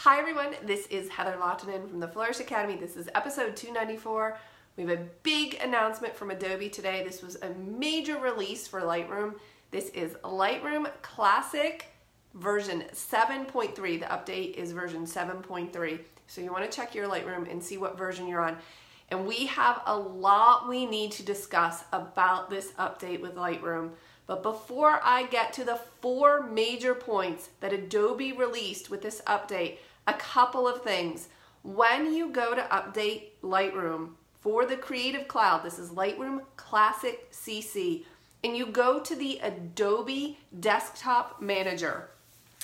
Hi everyone, this is Heather Lottinen from the Flourish.Academy. This is episode 294. We have a big announcement from Adobe today. This was a major release for Lightroom. This is Lightroom Classic version 7.3. The update is version 7.3. So you want to check your Lightroom and see what version you're on. And we have a lot we need to discuss about this update with Lightroom. But before I get to the 4 major points that Adobe released with this update, a couple of things. When you go to update Lightroom for the Creative Cloud, this is Lightroom Classic CC, and you go to the Adobe Desktop Manager,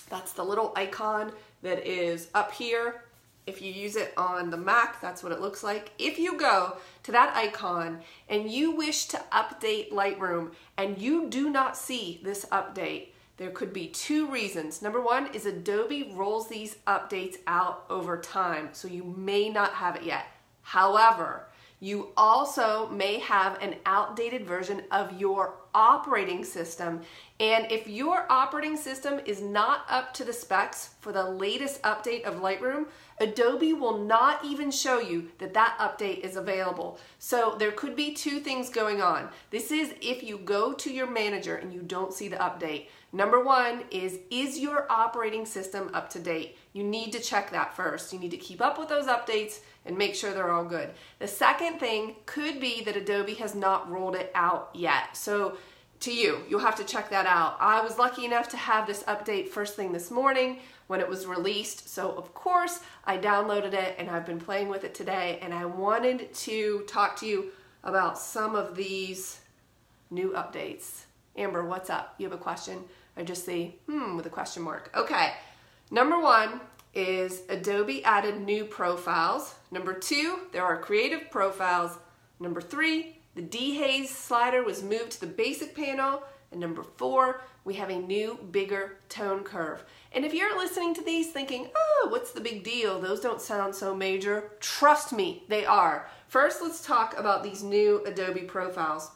that's the little icon that is up here. If you use it on the Mac, that's what it looks like. If you go to that icon and you wish to update Lightroom and you do not see this update, there could be 2 reasons. Number 1 is Adobe rolls these updates out over time, so you may not have it yet. However, you also may have an outdated version of your operating system, and if your operating system is not up to the specs for the latest update of Lightroom, Adobe will not even show you that that update is available. So there could be 2 things going on. This is if you go to your manager and you don't see the update. Number 1 is your operating system up to date? You need to check that first. You need to keep up with those updates and make sure they're all good. The second thing could be that Adobe has not rolled it out yet. So you'll have to check that out. I was lucky enough to have this update first thing this morning when it was released. So of course I downloaded it and I've been playing with it today, and I wanted to talk to you about some of these new updates. Amber, what's up? You have a question? I just see, with a question mark. Okay, number 1 is Adobe added new profiles. Number 2, there are creative profiles. Number 3, the dehaze slider was moved to the basic panel. And number 4, we have a new, bigger tone curve. And if you're listening to these thinking, oh, what's the big deal? Those don't sound so major. Trust me, they are. First, let's talk about these new Adobe profiles.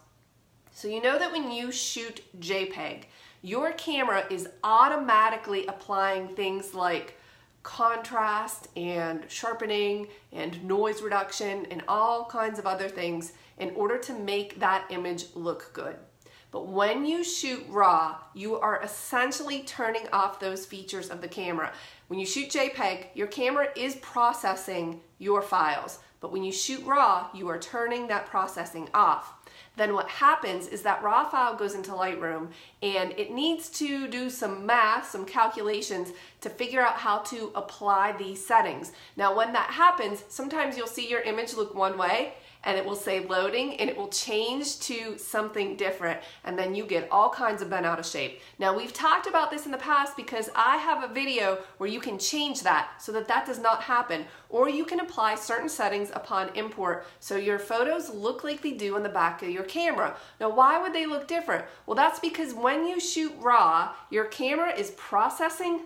So you know that when you shoot JPEG, your camera is automatically applying things like contrast and sharpening and noise reduction and all kinds of other things in order to make that image look good. But when you shoot RAW, you are essentially turning off those features of the camera. When you shoot JPEG, your camera is processing your files, but when you shoot RAW, you are turning that processing off. Then what happens is that RAW file goes into Lightroom and it needs to do some math, some calculations to figure out how to apply these settings. Now when that happens, sometimes you'll see your image look one way and it will say loading and it will change to something different, and then you get all kinds of bent out of shape. Now we've talked about this in the past because I have a video where you can change that so that that does not happen, or you can apply certain settings upon import so your photos look like they do on the back of your camera. Now why would they look different? Well, that's because when you shoot RAW, your camera is processing,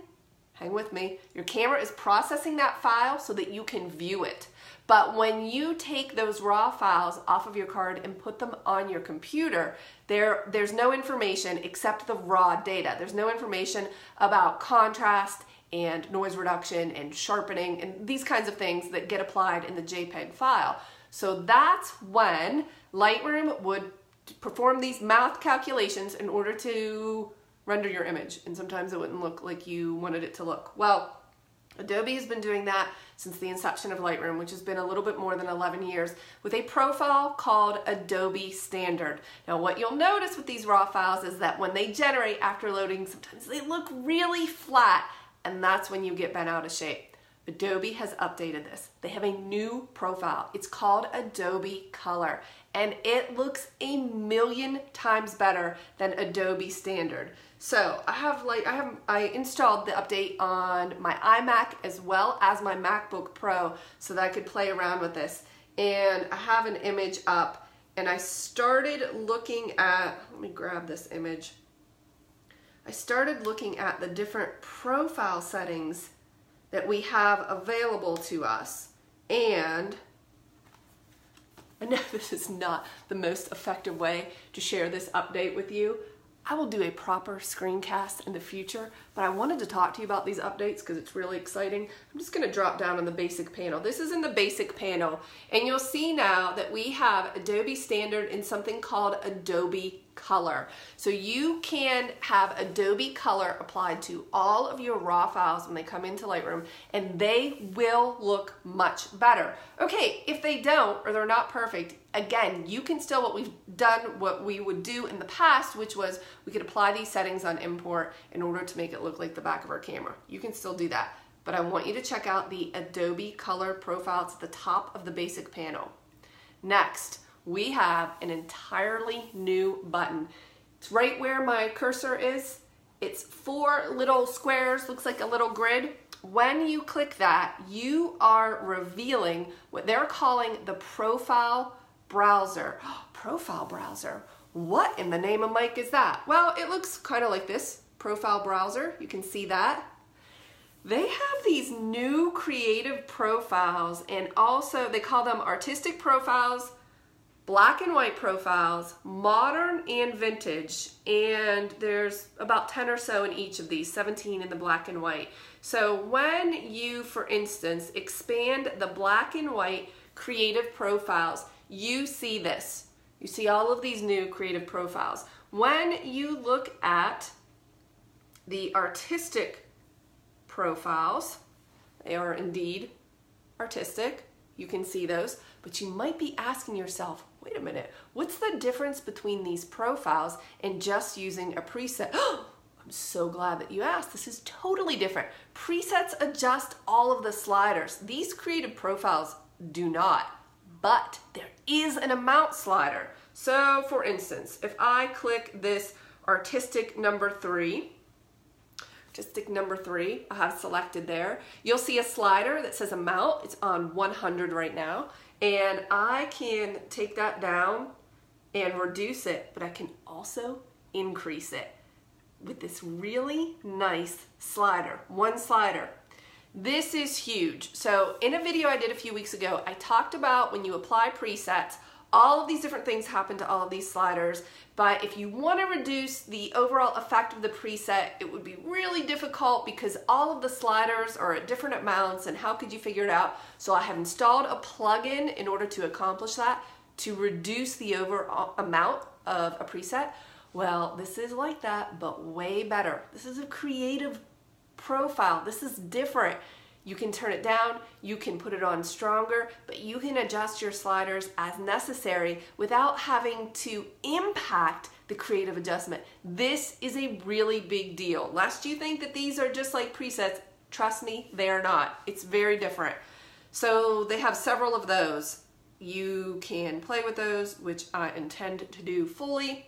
hang with me, your camera is processing that file so that you can view it. But when you take those RAW files off of your card and put them on your computer, there's no information except the raw data. There's no information about contrast and noise reduction and sharpening and these kinds of things that get applied in the JPEG file. So that's when Lightroom would perform these math calculations in order to render your image, and sometimes it wouldn't look like you wanted it to look. Well, Adobe has been doing that since the inception of Lightroom, which has been a little bit more than 11 years, with a profile called Adobe Standard. Now what you'll notice with these RAW files is that when they generate after loading, sometimes they look really flat, and that's when you get bent out of shape. Adobe has updated this. They have a new profile. It's called Adobe Color, and it looks a million times better than Adobe Standard. So I installed the update on my iMac as well as my MacBook Pro so that I could play around with this. And I have an image up, and I started looking at, let me grab this image. I started looking at the different profile settings that we have available to us. And I know this is not the most effective way to share this update with you. I will do a proper screencast in the future, but I wanted to talk to you about these updates because it's really exciting. I'm just going to drop down on the basic panel. This is in the basic panel, and you'll see now that we have Adobe Standard in something called Adobe Color. So you can have Adobe Color applied to all of your raw files when they come into Lightroom, and they will look much better. Okay, if they don't or they're not perfect, again, you can still, what we would do in the past, which was we could apply these settings on import in order to make it look like the back of our camera. You can still do that, but I want you to check out the Adobe Color profile. It's at the top of the basic panel. Next, we have an entirely new button. It's right where my cursor is. It's 4 little squares, looks like a little grid. When you click that, you are revealing what they're calling the profile browser. Profile browser. What in the name of Mike is that? Well, it looks kind of like this, profile browser. You can see that. They have these new creative profiles, and also they call them artistic profiles, black and white profiles, modern and vintage, and there's about 10 or so in each of these, 17 in the black and white. So when you, for instance, expand the black and white creative profiles, you see this. You see all of these new creative profiles. When you look at the artistic profiles, they are indeed artistic. You can see those, but you might be asking yourself, wait a minute, what's the difference between these profiles and just using a preset? I'm so glad that you asked. This is totally different. Presets adjust all of the sliders. These creative profiles do not, but there is an amount slider. So for instance, if I click this artistic number 3, I have selected there, you'll see a slider that says amount. It's on 100 right now, and I can take that down and reduce it, but I can also increase it with this really nice slider, one slider. This is huge. So in a video I did a few weeks ago, I talked about when you apply presets, all of these different things happen to all of these sliders, but if you want to reduce the overall effect of the preset, it would be really difficult because all of the sliders are at different amounts, and how could you figure it out? So I have installed a plugin in order to accomplish that, to reduce the overall amount of a preset. Well, this is like that, but way better. This is a creative profile. This is different. You can turn it down, you can put it on stronger, but you can adjust your sliders as necessary without having to impact the creative adjustment. This is a really big deal. Lest you think that these are just like presets, trust me, they are not. It's very different. So they have several of those. You can play with those, which I intend to do fully.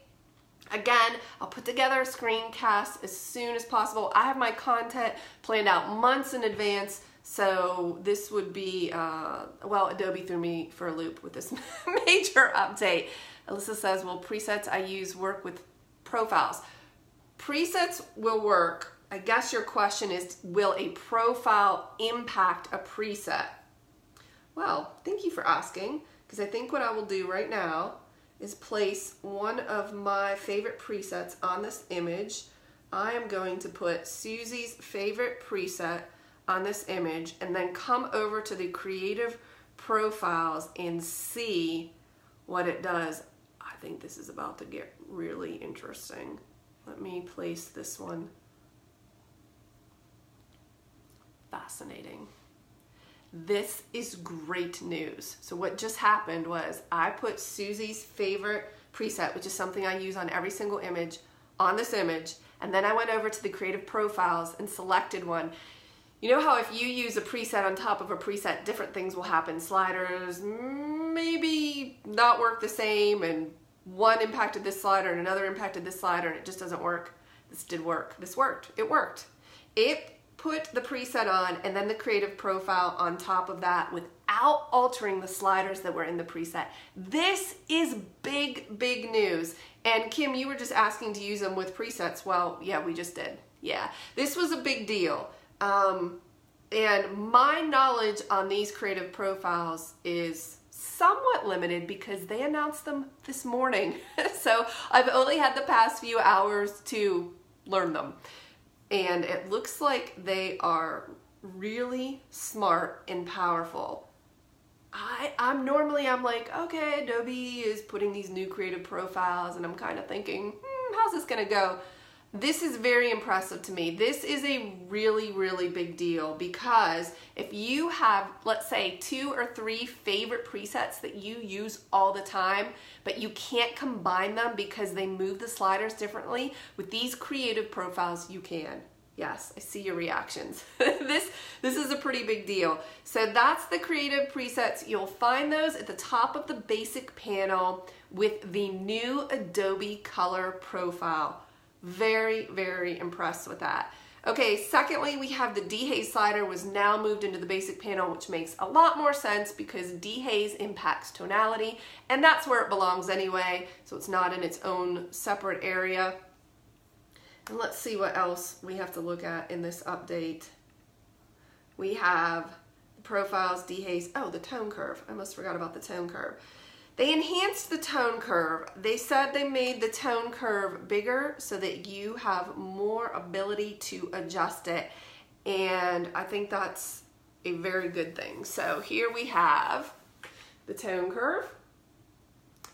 Again, I'll put together a screencast as soon as possible. I have my content planned out months in advance, so this would be, well, Adobe threw me for a loop with this major update. Alyssa says, well, presets I use work with profiles. Presets will work. I guess your question is, will a profile impact a preset? Well, thank you for asking, because I think what I will do right now is place one of my favorite presets on this image. I am going to put Susie's favorite preset on this image and then come over to the creative profiles and see what it does. I think this is about to get really interesting. Let me place this one. Fascinating. This is great news. So what just happened was I put Susie's favorite preset, which is something I use on every single image, on this image, and then I went over to the creative profiles and selected one. You know how if you use a preset on top of a preset, different things will happen. Sliders maybe not work the same, and one impacted this slider and another impacted this slider, and it just doesn't work. This did work. This worked. It worked. It put the preset on and then the creative profile on top of that without altering the sliders that were in the preset. This is big, big news. And Kim, you were just asking to use them with presets. Well, yeah, we just did. Yeah, this was a big deal. And my knowledge on these creative profiles is somewhat limited because they announced them this morning. So I've only had the past few hours to learn them. And it looks like they are really smart and powerful. I'm like, okay, Adobe is putting these new creative profiles, and I'm kind of thinking, how's this gonna go? This is very impressive to me. This is a really, really big deal because if you have, let's say, 2 or 3 favorite presets that you use all the time, but you can't combine them because they move the sliders differently, with these creative profiles, you can. Yes, I see your reactions. This is a pretty big deal. So that's the creative presets. You'll find those at the top of the basic panel with the new Adobe Color profile. Very, very impressed with that. Okay, secondly, we have the dehaze slider was now moved into the basic panel, which makes a lot more sense because dehaze impacts tonality, and that's where it belongs anyway, so it's not in its own separate area. And let's see what else we have to look at in this update. We have the profiles, dehaze, oh, the tone curve. I almost forgot about the tone curve. They enhanced the tone curve. They said they made the tone curve bigger so that you have more ability to adjust it. And I think that's a very good thing. So here we have the tone curve.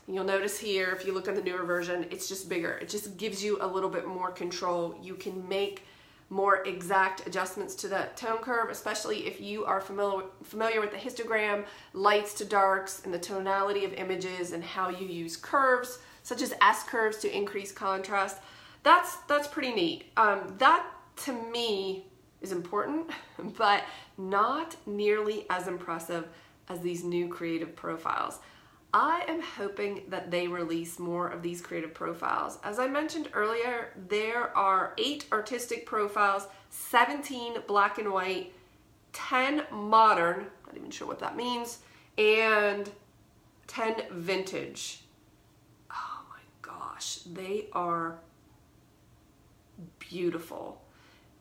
You'll notice here, if you look at the newer version, it's just bigger. It just gives you a little bit more control. You can make more exact adjustments to that tone curve, especially if you are familiar with the histogram, lights to darks, and the tonality of images and how you use curves, such as S curves to increase contrast. That's pretty neat. That, to me, is important, but not nearly as impressive as these new creative profiles. I am hoping that they release more of these creative profiles. As I mentioned earlier, there are 8 artistic profiles, 17 black and white, 10 modern, not even sure what that means, and 10 vintage. Oh my gosh, they are beautiful.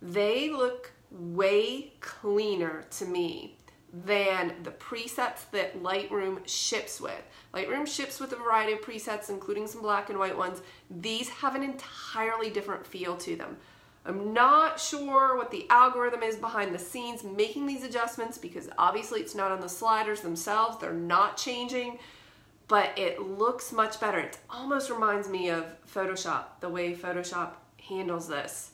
They look way cleaner to me than the presets that Lightroom ships with. Lightroom ships with a variety of presets, including some black and white ones. These have an entirely different feel to them. I'm not sure what the algorithm is behind the scenes making these adjustments because obviously it's not on the sliders themselves. They're not changing, but it looks much better. It almost reminds me of Photoshop, the way Photoshop handles this.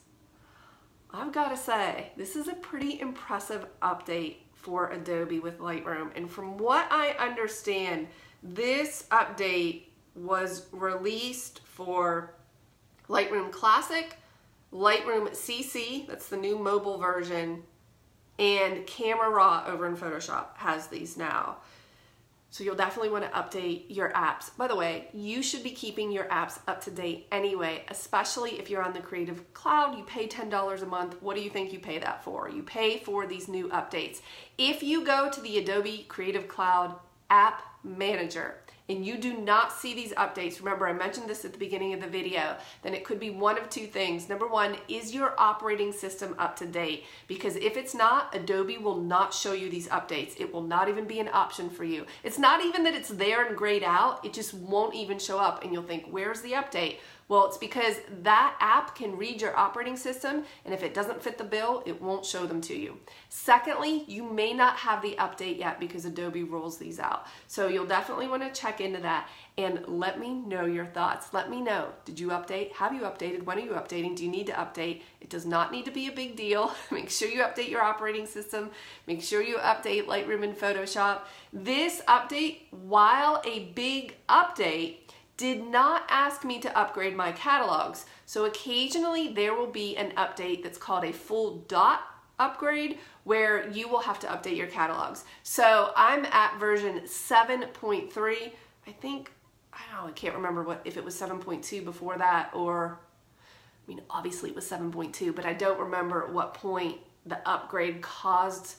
I've got to say, this is a pretty impressive update for Adobe with Lightroom. And from what I understand, this update was released for Lightroom Classic, Lightroom CC, that's the new mobile version, and Camera Raw over in Photoshop has these now. So you'll definitely want to update your apps. By the way, you should be keeping your apps up to date anyway, especially if you're on the Creative Cloud. You pay $10 a month. What do you think you pay that for? You pay for these new updates. If you go to the Adobe Creative Cloud App Manager and you do not see these updates, remember I mentioned this at the beginning of the video, then it could be one of 2 things. Number 1, is your operating system up to date? Because if it's not, Adobe will not show you these updates. It will not even be an option for you. It's not even that it's there and grayed out, it just won't even show up and you'll think, where's the update? Well, it's because that app can read your operating system, and if it doesn't fit the bill, it won't show them to you. Secondly, you may not have the update yet because Adobe rolls these out. So you'll definitely want to check into that and let me know your thoughts. Let me know, did you update? Have you updated? When are you updating? Do you need to update? It does not need to be a big deal. Make sure you update your operating system. Make sure you update Lightroom and Photoshop. This update, while a big update, did not ask me to upgrade my catalogs. So occasionally there will be an update that's called a full dot upgrade where you will have to update your catalogs. So I'm at version 7.3. I think, I don't know, I can't remember if it was 7.2 before that, or, I mean, obviously it was 7.2, but I don't remember at what point the upgrade caused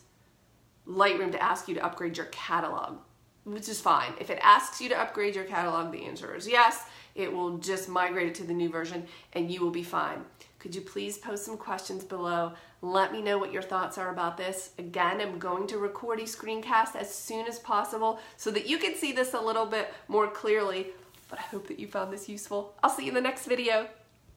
Lightroom to ask you to upgrade your catalog, which is fine. If it asks you to upgrade your catalog, the answer is yes. It will just migrate it to the new version and you will be fine. Could you please post some questions below? Let me know what your thoughts are about this. Again, I'm going to record a screencast as soon as possible so that you can see this a little bit more clearly, but I hope that you found this useful. I'll see you in the next video.